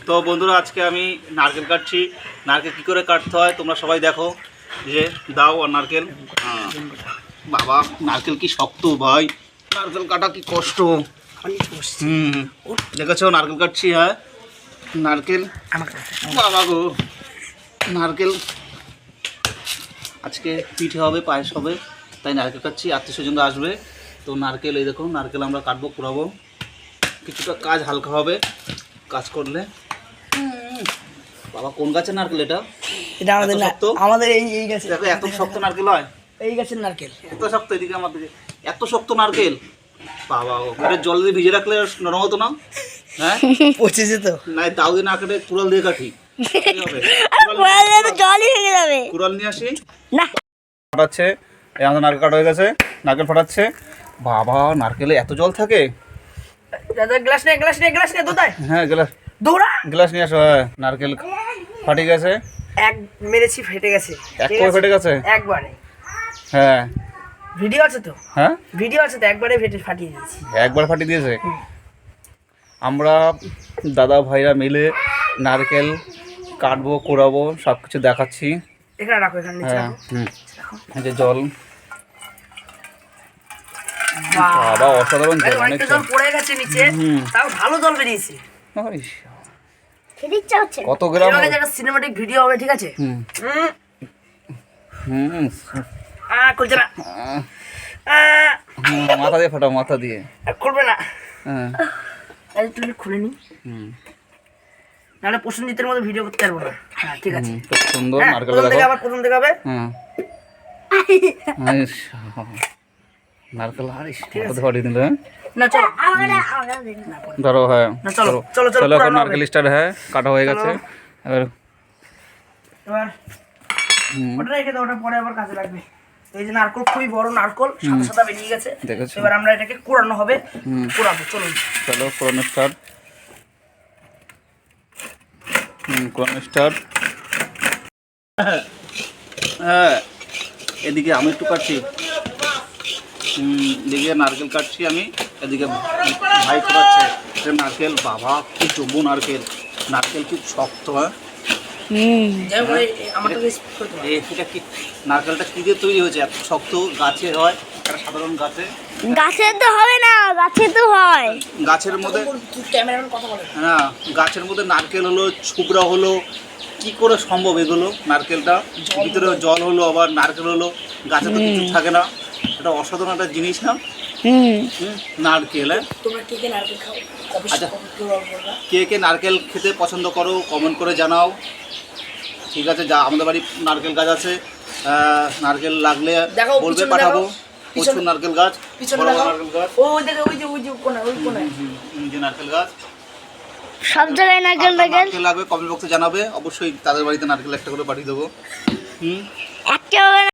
তো বন্ধুরা আজকে আমি নারকেল কাটছি। নারকেল কী করে কাটতে হয় তোমরা সবাই দেখো। যে দাও আর নারকেল। বাবা নারকেল কি শক্ত ভাই, নারকেল কাটা কি কষ্ট। দেখেছো নারকেল কাটছি। হ্যাঁ নারকেল বাবা গো, নারকেল আজকে পিঠে হবে, পায়েস হবে, তাই নারকেল কাটছি। আত্মীয় স্বজন আসবে তো নারকেল, এই দেখো নারকেল আমরা কাটবো, কুড়াবো। কিছুটা কাজ হালকা হবে কাজ করলে। বাবা কোন গাছের নারকেল এটা? এটা আমাদের আমাদের এই গাছে। দেখো এত শক্ত নারকেল হয়, এই গাছের নারকেল এত শক্ত। এদিকে আমার দিকে এত শক্ত নারকেল। বাবা ওটা জল দিয়ে ভিজে রাখলে নরম হতো না? হ্যাঁ পচে যেত না, তাও দিয়ে না কেটে কুড়াল দিয়ে কাটি। জলই হয়ে যাবে। কুড়াল নিয়ে আসি না ফাটাচ্ছে। এই আমাদের নারকেল কাটা হয়ে গেছে, নারকেল ফাটাচ্ছে। বাবা নারকেলে এত জল থাকে। দাদা গ্লাস নে, গ্লাস নে, গ্লাস নে দোদাই। হ্যাঁ গ্লাস, দৌড়া গ্লাস নিয়ে আসো। হ্যাঁ নারকেল ফাটে গেছে, এক মেরেছি ফেটে গেছে। এক করে ফেটে গেছে একবারে। হ্যাঁ ভিডিও আছে তো? হ্যাঁ ভিডিও আছে তো, একবারে ফাটিয়ে দিয়েছি। একবার ফাটিয়ে দিয়েছে। আমরা দাদা ভাইরা মিলে নারকেল কাটবো, কুড়াবো, সব কিছু দেখাচ্ছি। এখানে রাখো, এখানে নিচে হ্যাঁ রাখো। এই যে জল, বাবা অসাধারণ জল, অনেক জল পড়ে গেছে নিচে, তাও ভালো জল বেরিয়েছে। কত গ্রাম একটা সিনেমাটিক ভিডিও হবে, ঠিক আছে? খুলছে না, মাথা দিয়ে ফাটাও, মাথা দিয়ে। খুলবে না। হ্যাঁ তুমি খুলে নি, নাহলে প্রসেনজিতের মতো ভিডিও করতে পারবো না। হ্যাঁ ঠিক আছে, খুব সুন্দর নারকেল। আবার প্রথম থেকে হবে। হ্যাঁ নারকেল মাথা ফাটিয়ে দিল। না চলো ধরো। হ্যাঁ চলো চলো চলো, এখন নারকেল স্টার্ট। হ্যাঁ কাটা হয়ে গেছে। এবার ওটা রেখে দাও, ওটা পরে আবার কাজে লাগবে। এই যে নারকেল খুবই বড় নারকেল, সাদা সাদা বেরিয়ে গেছে। এবার আমরা এটাকে কুড়ানো হবে, কুড়াবো। চলো চলো কুড়ানো স্টার্ট। কুড়ানো স্টার্ট। হ্যাঁ এদিকে আমি একটু কাটছি, এদিকে নারকেল কাটছি আমি, এদিকে ভাই কুড়াচ্ছে নারকেল। বাবা কি জম্বু নারকেল, নারকেল খুব শক্ত। হ্যাঁ এটা কি নারকেলটা কি দিয়ে তৈরি হয়েছে? এত শক্ত গাছে হয়, একটা সাধারণ গাছে। গাছের তো হবে না, গাছে তো হয়। গাছের মধ্যে হ্যাঁ গাছের মধ্যে নারকেল হলো, ছুবড়া হলো, কি করে সম্ভব এগুলো? নারকেলটা ভিতরে জল হলো, আবার নারকেল হলো, গাছে তো কিছু থাকে না। এটা অসাধারণ একটা জিনিস না নারকেল। আচ্ছা কে কে নারকেল খেতে পছন্দ করো কমেন্ট করে জানাও। ঠিক আছে, যা আমাদের বাড়ি নারকেল গাছ আছে, নারকেল লাগলে বলবে, পাঠাবো। প্রচুর নারকেল গাছ, বড় বড় নারকেল গাছ, যে নারকেল গাছ সব জায়গায় নারকেল লাগবে কমেন্ট বক্সে জানাবে। অবশ্যই তাদের বাড়িতে নারকেল একটা করে পাঠিয়ে দেবো। একটা